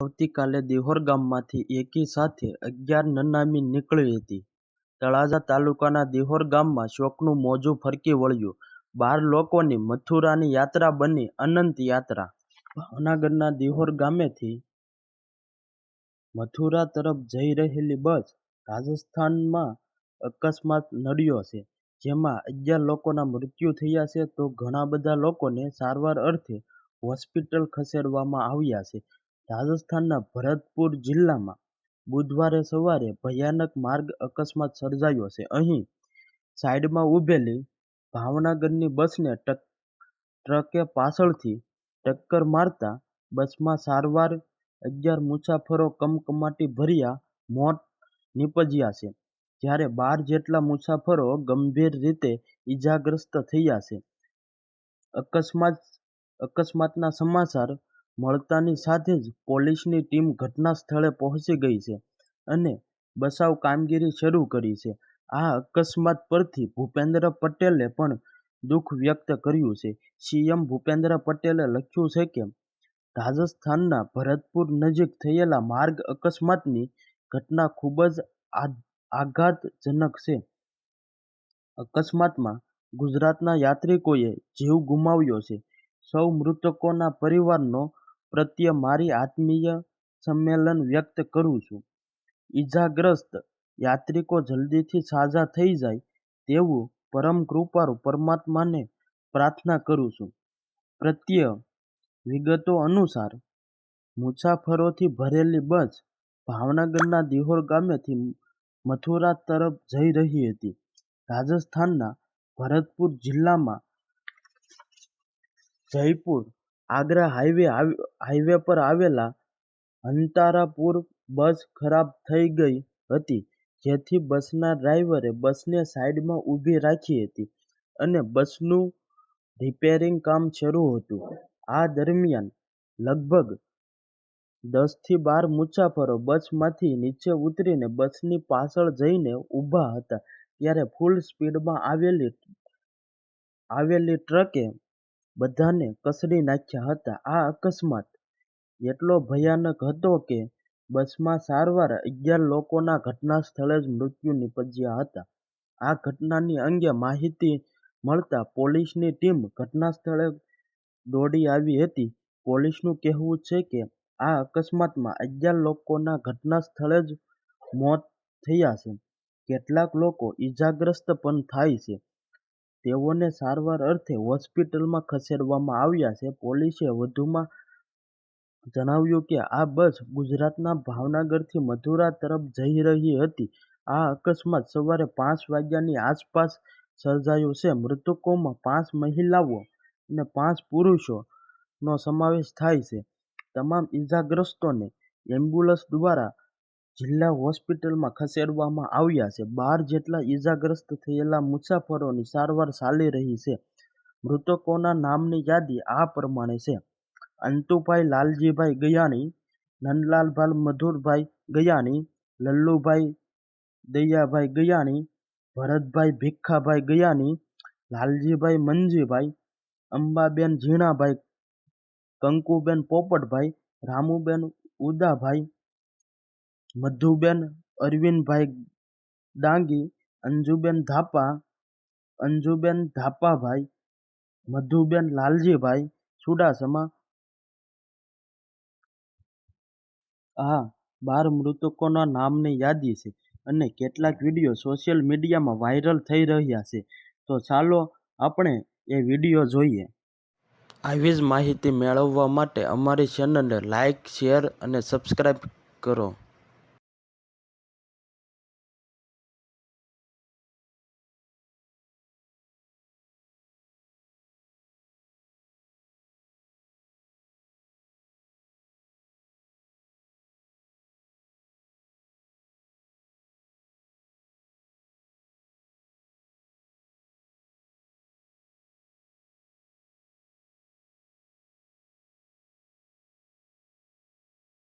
આવતીકાલે દિહોર ગામમાંથી એકી સાથે 11 નનામી નીકળી હતી. તળાજા તાલુકાના દિહોર ગામમાં શોકનું મોજું ફરકી વળ્યું. 12 લોકોની મથુરાની યાત્રા બની અનંત યાત્રા. ભાવનગરના દિહોર ગામેથી મથુરા તરફ જઈ રહેલી બસ રાજસ્થાનમાં અકસ્માત નડ્યો છે, જેમાં 11 લોકોના મૃત્યુ થયા છે તો ઘણા બધા લોકોને સારવાર અર્થે હોસ્પિટલ ખસેડવામાં આવ્યા છે. રાજસ્થાનના ભરતપુર જિલ્લામાં બુધવારે સવારે ભયાનક માર્ગ અકસ્માત સર્જાયો છે. અહીં સાઈડમાં ઊભેલી ભાવનગરની બસને ટ્રકે પાછળથી ટક્કર મારતા બસમાં સારવાર 11 મુસાફરો કમકમાટી ભર્યા મોત નીપજ્યા છે, જ્યારે 12 જેટલા મુસાફરો ગંભીર રીતે ઈજાગ્રસ્ત થયા છે. અકસ્માતના સમાચાર મળતાની સાથે જ પોલીસની ટીમ ઘટના સ્થળે પહોંચી ગઈ છે અને બચાવ કામગીરી શરૂ કરી છે. આ અકસ્માત પરથી ભૂપેન્દ્ર પટેલે પણ દુઃખ વ્યક્ત કર્યું છે. સીએમ ભૂપેન્દ્ર પટેલે લખ્યું છે કે રાજસ્થાનના ભરતપુર નજીક થયેલા માર્ગ અકસ્માતની ઘટના ખૂબ જ આઘાતજનક છે. અકસ્માતમાં ગુજરાતના યાત્રિકોએ જીવ ગુમાવ્યો છે. સૌ મૃતકોના પરિવારનો પ્રત્યે મારી આત્મીય સંમેલન વ્યક્ત કરું છું. ઈજાગ્રસ્ત યાત્રિકો જલ્દીથી સાજા થઈ જાય તેવું પરમ કૃપાળુ પરમાત્માને પ્રાર્થના કરું છું. વિગતો અનુસાર મુસાફરોથી ભરેલી બસ ભાવનગરના દિહોર ગામેથી મથુરા તરફ જઈ રહી હતી. રાજસ્થાનના ભરતપુર જિલ્લામાં જયપુર-આગ્રા હાઈવે પર આવેલા હંતારાપુર બસ ખરાબ થઈ ગઈ હતી, જેથી બસના ડ્રાઈવરે બસને સાઈડમાં ઊભી રાખી હતી અને બસનું રિપેરિંગ કામ શરૂ હતું. આ દરમિયાન લગભગ 10 થી 12 મુસાફરો બસમાંથી નીચે ઉતરીને બસની પાછળ જઈને ઊભા હતા, ત્યારે ફૂલ સ્પીડમાં આવેલી ટ્રકે બધાને કચડી નાખ્યા હતા. આ અકસ્માત એટલો ભયાનક હતો કે બસમાં સારવાર 11 લોકોના ઘટના સ્થળે જ મૃત્યુ નીપજ્યા હતા. આ ઘટનાની અંગે માહિતી મળતા પોલીસની ટીમ ઘટના સ્થળે દોડી આવી હતી. પોલીસનું કહેવું છે કે આ અકસ્માતમાં 11 લોકોના ઘટના સ્થળે જ મોત થયા છે. કેટલાક લોકો ઈજાગ્રસ્ત પણ થાય છે. તેઓને સારવાર અર્થે હોસ્પિટલમાં ખસેડવામાં આવ્યા છે. પોલીસે વધુમાં જણાવ્યું કે આ બસ ગુજરાતના ભાવનગરથી મથુરા તરફ જઈ રહી હતી. આ અકસ્માત સવારે 5 વાગ્યાની આસપાસ સર્જાયો છે. મૃતકોમાં 5 મહિલાઓ અને 5 પુરુષોનો સમાવેશ થાય છે. તમામ ઈજાગ્રસ્તોને એમ્બ્યુલન્સ દ્વારા જિલ્લા હોસ્પિટલમાં ખસેડવામાં આવ્યા છે. 12 જેટલા ઈજાગ્રસ્ત થયેલા મુસાફરોની સારવાર ચાલી રહી છે. મૃતકોના નામની યાદી આ પ્રમાણે છે: અંતુભાઈ લાલજીભાઈ ગયાણી, નંદલાલભાઈ મધુરભાઈ ગયાણી, લલ્લુભાઈ દયાભાઈ ગયાણી, ભરતભાઈ ભીખાભાઈ ગયાણી, લાલજીભાઈ મંજીભાઈ, અંબાબેન ઝીણાભાઈ, કંકુબેન પોપટભાઈ, રામુબેન ઉદાભાઈ, મધુબેન અરવિંદભાઈ ડાંગી, અંજુબેન ધાપાભાઈ, મધુબેન લાલજીભાઈ ચુડાસમા. આ 12 મૃતકોના નામની યાદી છે અને કેટલાક વિડીયો સોશિયલ મીડિયામાં વાયરલ થઈ રહ્યા છે. તો ચાલો આપણે એ વિડીયો જોઈએ. આવી જ માહિતી મેળવવા માટે અમારી ચેનલને લાઇક, શેર અને સબસ્ક્રાઈબ કરો.